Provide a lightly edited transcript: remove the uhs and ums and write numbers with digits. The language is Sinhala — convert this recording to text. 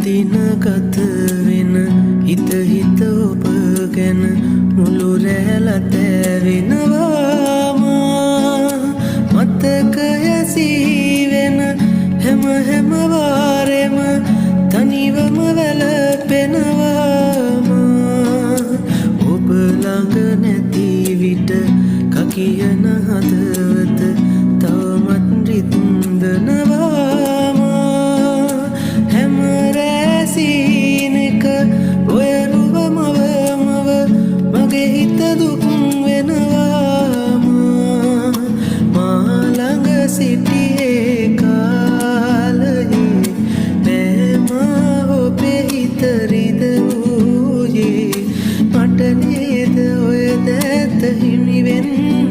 දින ගත වෙන හිත හිත ඔබ ගැන මුළු රැළ තැවෙනවා මතකය සීවෙන හැම හැම වාරෙම තනිවම වැළපෙනවා ඔබ ළඟ නැති විට කකියන හදවත තවමත් රිද්දනවා හැම රැසීනක ඔය රුවමවමව මගේ හිත දුක් වෙනවා මා ළඟ සිටියේ කාලයේ මෑම ඔබේ හිත රිදවූයේ මට නේද ඔය දැත හිමි වෙන්නේ